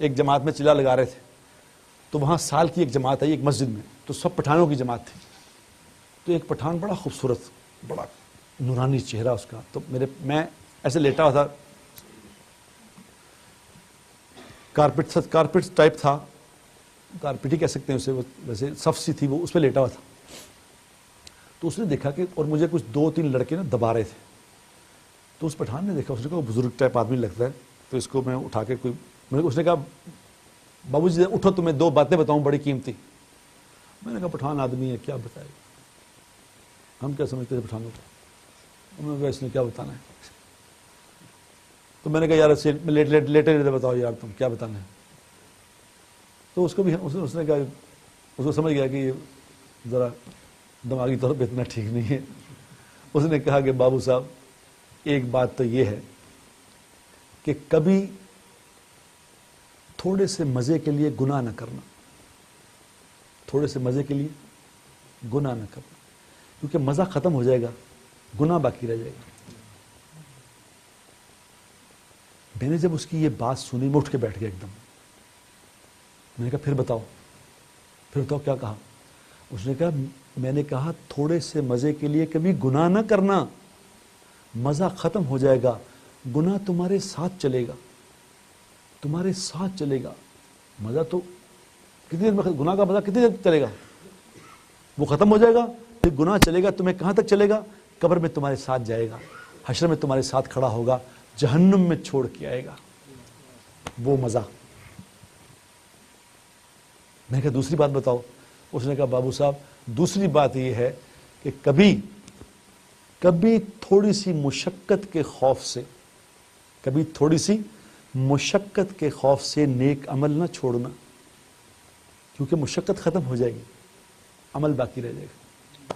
ایک جماعت میں چلا لگا رہے تھے، تو وہاں سال کی ایک جماعت آئی ایک مسجد میں، تو سب پٹھانوں کی جماعت تھی. تو ایک پٹھان بڑا خوبصورت، بڑا نورانی چہرہ اس کا، تو میں ایسے لیٹا ہوا تھا، کارپیٹ ٹائپ تھا، کارپیٹ ہی کہہ سکتے ہیں اسے، ویسے صف سی تھی، وہ اس پہ لیٹا ہوا تھا. تو اس نے دیکھا کہ، اور مجھے کچھ 2-3 لڑکے نا دبا رہے تھے. تو اس پٹھان نے دیکھا، اس نے کہا بزرگ ٹائپ آدمی لگتا ہے، تو اس کو میں اٹھا کے اس نے کہا بابو جی اٹھو تمہیں 2 باتیں بتاؤں بڑی قیمتی. میں نے کہا پٹھان آدمی ہے کیا بتائے گا، ہم کیا سمجھتے تھے پٹھانوں کو، انہوں نے کہا اس نے کیا بتانا ہے. تو میں نے کہا یار لیٹے لیٹے بتاؤ یار تم کیا بتانا ہے. تو اس کو بھی اس نے کہا، اس کو سمجھ گیا کہ یہ ذرا دماغی طور پہ اتنا ٹھیک نہیں ہے. اس نے کہا کہ بابو صاحب ایک بات تو یہ ہے کہ کبھی تھوڑے سے مزے کے لیے گناہ نہ کرنا، تھوڑے سے مزے کے لیے گناہ نہ کرنا، کیونکہ مزہ ختم ہو جائے گا، گناہ باقی رہ جائے گا. میں نے جب اس کی یہ بات سنی میں اٹھ کے بیٹھ گیا ایک دم. میں نے کہا پھر بتاؤ کیا کہا. اس نے کہا میں نے کہا تھوڑے سے مزے کے لیے کبھی گناہ نہ کرنا، مزہ ختم ہو جائے گا، گناہ تمہارے ساتھ چلے گا، تمہارے ساتھ چلے گا. مزہ تو کتنی دیر میں، گناہ کا مزہ کتنی دیر چلے گا، وہ ختم ہو جائے گا، پھر گناہ چلے گا. تمہیں کہاں تک چلے گا؟ قبر میں تمہارے ساتھ جائے گا، حشر میں تمہارے ساتھ کھڑا ہوگا، جہنم میں چھوڑ کے آئے گا وہ مزہ. میں نے کہا دوسری بات بتاؤ. اس نے کہا بابو صاحب دوسری بات یہ ہے کہ کبھی تھوڑی سی مشقت کے خوف سے، کبھی تھوڑی سی مشقت کے خوف سے نیک عمل نہ چھوڑنا، کیونکہ مشقت ختم ہو جائے گی، عمل باقی رہ جائے گا،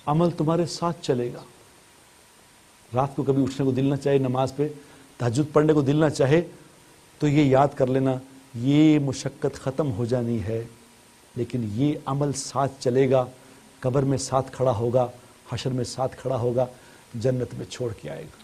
عمل تمہارے ساتھ چلے گا. رات کو کبھی اٹھنے کو دل نہ چاہے، نماز پہ تہجد پڑھنے کو دل نہ چاہے، تو یہ یاد کر لینا یہ مشقت ختم ہو جانی ہے، لیکن یہ عمل ساتھ چلے گا، قبر میں ساتھ کھڑا ہوگا، حشر میں ساتھ کھڑا ہوگا، جنت میں چھوڑ کے آئے گا.